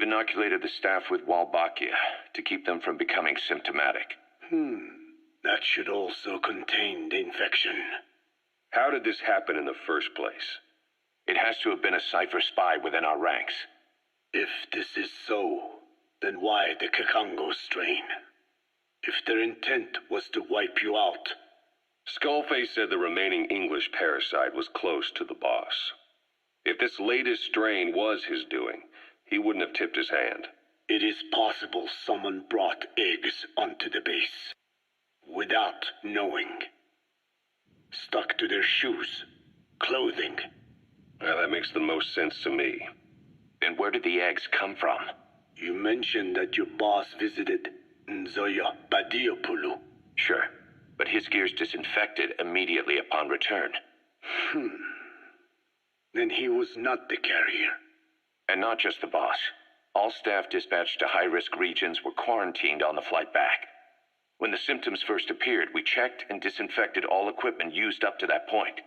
inoculated the staff with Wolbachia to keep them from becoming symptomatic. That should also contain the infection. How did this happen in the first place? It has to have been a Cypher spy within our ranks. If this is so, then why the Kakongo strain? If their intent was to wipe you out. Skullface said the remaining English parasite was close to the boss. If this latest strain was his doing, he wouldn't have tipped his hand. It is possible someone brought eggs onto the base without knowing. Stuck to their shoes, clothing. Well, that makes the most sense to me. Then where did the eggs come from? You mentioned that your boss visited Nzoya Badiopulu. Sure, but his gear's disinfected immediately upon return. Then he was not the carrier. And not just the boss. All staff dispatched to high-risk regions were quarantined on the flight back. When the symptoms first appeared, we checked and disinfected all equipment used up to that point.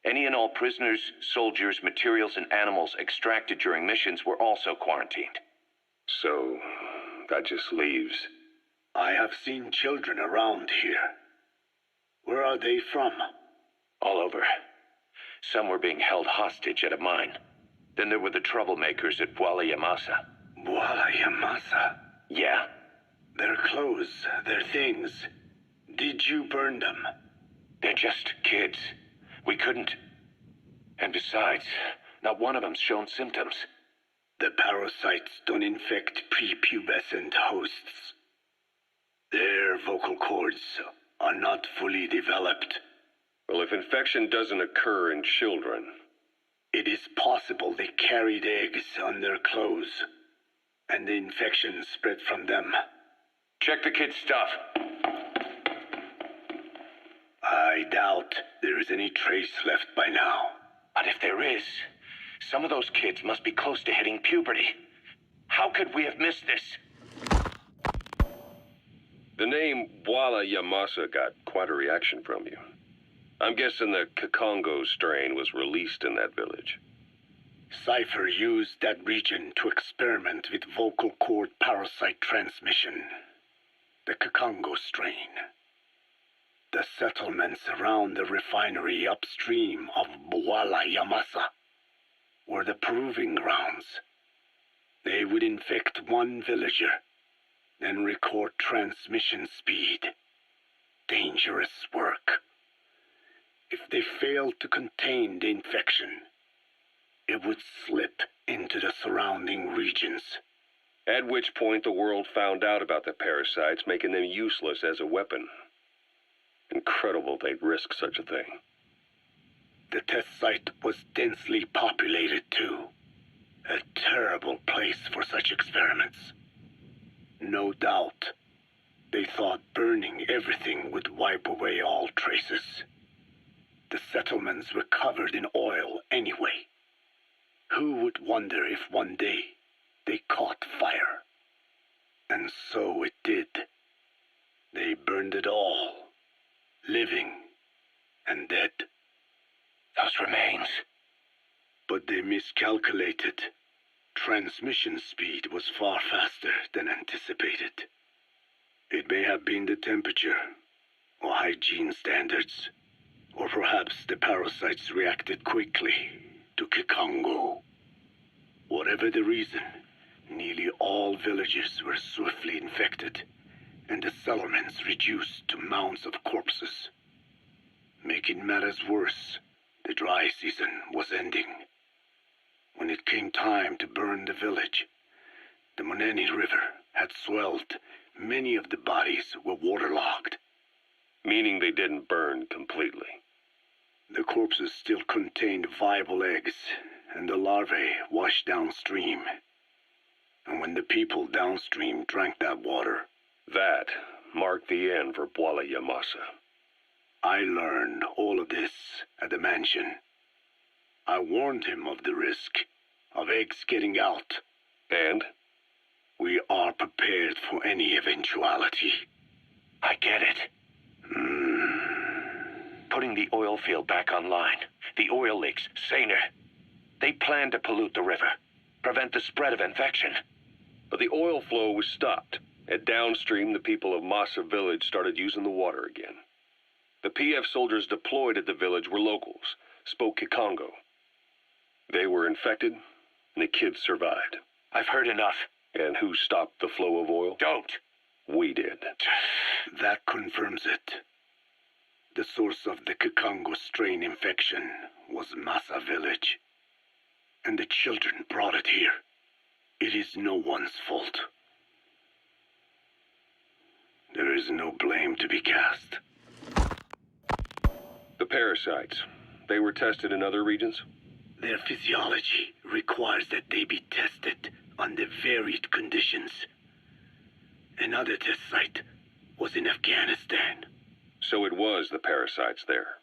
Any and all prisoners, soldiers, materials, and animals extracted during missions were also quarantined. So, that just leaves... I have seen children around here. Where are they from? All over. Some were being held hostage at a mine. Then there were the troublemakers at Bwala Yamasa. Bwala Yamasa? Yeah? Their clothes, their things. Did you burn them? They're just kids. We couldn't. And besides, not one of them's shown symptoms. The parasites don't infect prepubescent hosts. Their vocal cords are not fully developed. Well, if infection doesn't occur in children... It is possible they carried eggs on their clothes, and the infection spread from them. Check the kid's stuff. I doubt there is any trace left by now. But if there is, some of those kids must be close to hitting puberty. How could we have missed this? The name Bwala Yamasa got quite a reaction from you. I'm guessing the Kakongo strain was released in that village. Cypher used that region to experiment with vocal cord parasite transmission. The Kakongo strain. The settlements around the refinery upstream of Bwala Yamasa were the proving grounds. They would infect one villager, then record transmission speed. Dangerous work. If they failed to contain the infection, it would slip into the surrounding regions. At which point the world found out about the parasites, making them useless as a weapon. Incredible they'd risk such a thing. The test site was densely populated too. A terrible place for such experiments. No doubt, they thought burning everything would wipe away all traces. The settlements were covered in oil anyway. Who would wonder if one day they caught fire? And so it did. They burned it all, living and dead. Those remains. But they miscalculated. Transmission speed was far faster than anticipated. It may have been the temperature, or hygiene standards, or perhaps the parasites reacted quickly to Kakongo. Whatever the reason, nearly all villages were swiftly infected, and the settlements reduced to mounds of corpses. Making matters worse, the dry season was ending. When it came time to burn the village, the Moneni River had swelled. Many of the bodies were waterlogged. Meaning they didn't burn completely. The corpses still contained viable eggs, and the larvae washed downstream. And when the people downstream drank that water... That marked the end for Bwala Yamasa. I learned all of this at the mansion. I warned him of the risk of eggs getting out. And? We are prepared for any eventuality. I get it. Putting the oil field back online. The oil leaks, saner. They plan to pollute the river. Prevent the spread of infection. But the oil flow was stopped, and downstream the people of Massa village started using the water again. The PF soldiers deployed at the village were locals, spoke Kikongo. They were infected, and the kids survived. I've heard enough. And who stopped the flow of oil? Don't! We did. That confirms it. The source of the Kikongo strain infection was Massa village. And the children brought it here. It is no one's fault. There is no blame to be cast. The parasites, they were tested in other regions? Their physiology requires that they be tested under varied conditions. Another test site was in Afghanistan. So it was the parasites there.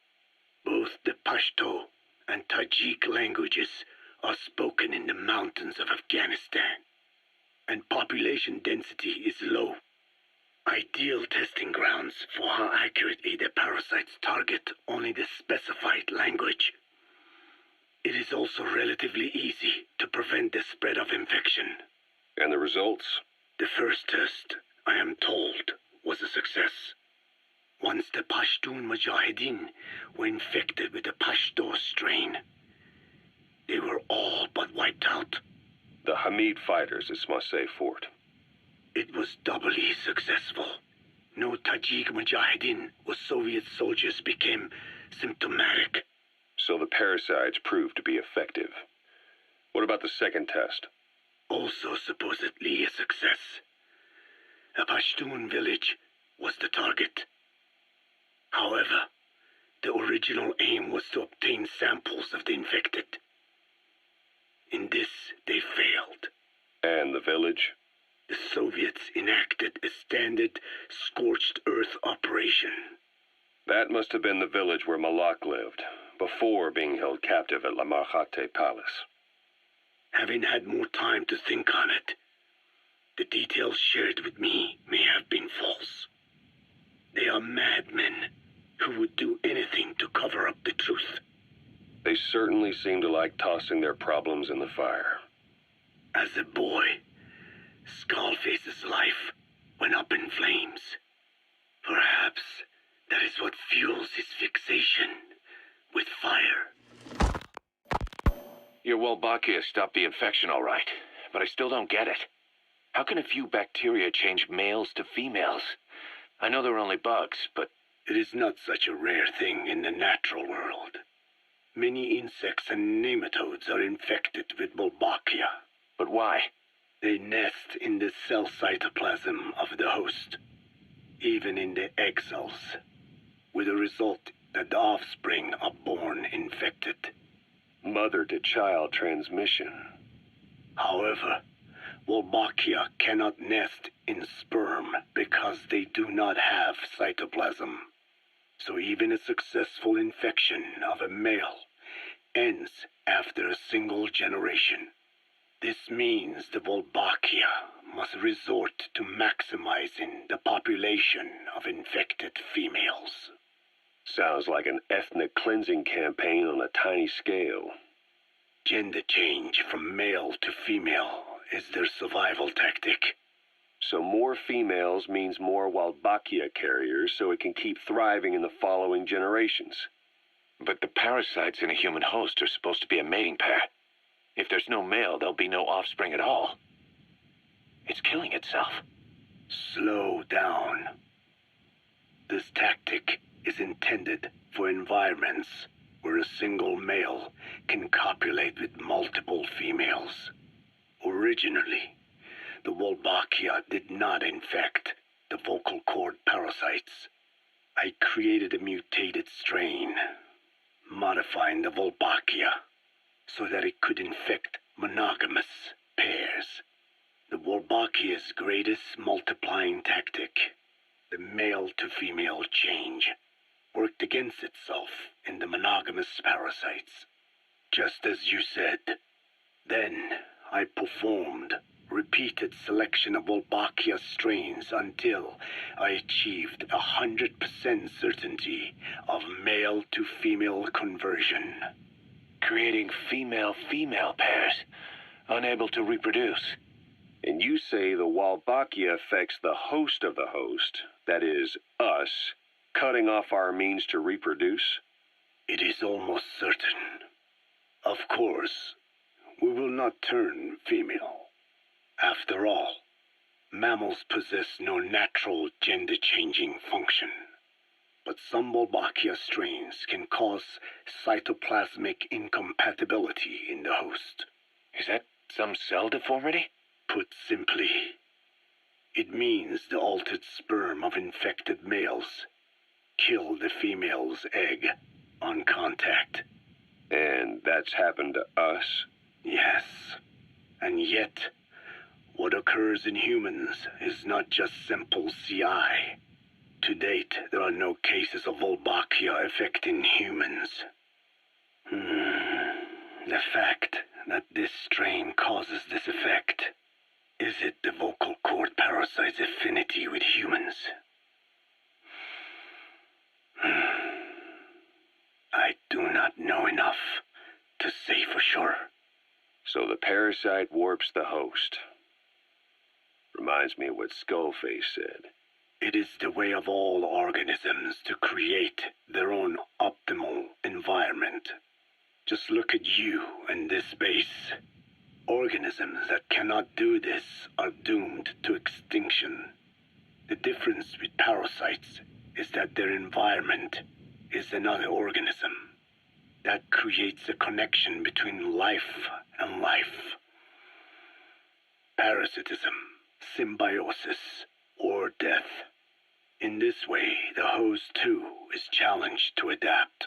Both the Pashto and Tajik languages are spoken in the mountains of Afghanistan, and population density is low. Ideal testing grounds for how accurately the parasites target only the specified language. It is also relatively easy to prevent the spread of infection. And the results? The first test, I am told, was a success. Once the Pashtun Mujahideen were infected with the Pashto strain, they were all but wiped out. The Hamid fighters at Smasei Fort. It was doubly successful. No Tajik Mujahideen or Soviet soldiers became symptomatic. So the parasites proved to be effective. What about the second test? Also supposedly a success. A Pashtun village was the target. However, the original aim was to obtain samples of the infected. In this, they failed. And the village? The Soviets enacted a standard scorched earth operation. That must have been the village where Malak lived, before being held captive at La Marjate Palace. Having had more time to think on it, the details shared with me may have been false. They are madmen who would do anything to cover up the truth. They certainly seem to like tossing their problems in the fire. As a boy, Skullface's life went up in flames. Perhaps that is what fuels his fixation with fire. Your Wolbachia stopped the infection all right, but I still don't get it. How can a few bacteria change males to females? I know they're only bugs, but... It is not such a rare thing in the natural world. Many insects and nematodes are infected with Wolbachia. But why? They nest in the cell cytoplasm of the host, even in the egg cells, with the result that the offspring are born infected. Mother-to-child transmission. However, Wolbachia cannot nest in sperm because they do not have cytoplasm. So even a successful infection of a male ends after a single generation. This means the Wolbachia must resort to maximizing the population of infected females. Sounds like an ethnic cleansing campaign on a tiny scale. Gender change from male to female is their survival tactic. So more females means more Wolbachia carriers so it can keep thriving in the following generations. But the parasites in a human host are supposed to be a mating pair. If there's no male, there'll be no offspring at all. It's killing itself. Slow down. This tactic is intended for environments where a single male can copulate with multiple females. Originally, the Wolbachia did not infect the vocal cord parasites. I created a mutated strain, modifying the Wolbachia so that it could infect monogamous pairs. The Wolbachia's greatest multiplying tactic, the male-to-female change, worked against itself in the monogamous parasites, just as you said. Then I performed repeated selection of Wolbachia strains until I achieved 100% certainty of male-to-female conversion. Creating female-female pairs, unable to reproduce. And you say the Wolbachia affects the host of the host, that is, us, cutting off our means to reproduce? It is almost certain. Of course, we will not turn female. After all, mammals possess no natural gender-changing function. But some Wolbachia strains can cause cytoplasmic incompatibility in the host. Is that some cell deformity? Put simply, it means the altered sperm of infected males kill the female's egg on contact. And that's happened to us? Yes. And yet, what occurs in humans is not just simple CI. To date, there are no cases of Wolbachia affecting humans. The fact that this strain causes this effect, is it the vocal cord parasite's affinity with humans? I do not know enough to say for sure. So the parasite warps the host. Reminds me of what Skullface said. It is the way of all organisms to create their own optimal environment. Just look at you and this base. Organisms that cannot do this are doomed to extinction. The difference with parasites is that their environment is another organism. That creates a connection between life and life. Parasitism, symbiosis, or death. In this way, the host too is challenged to adapt.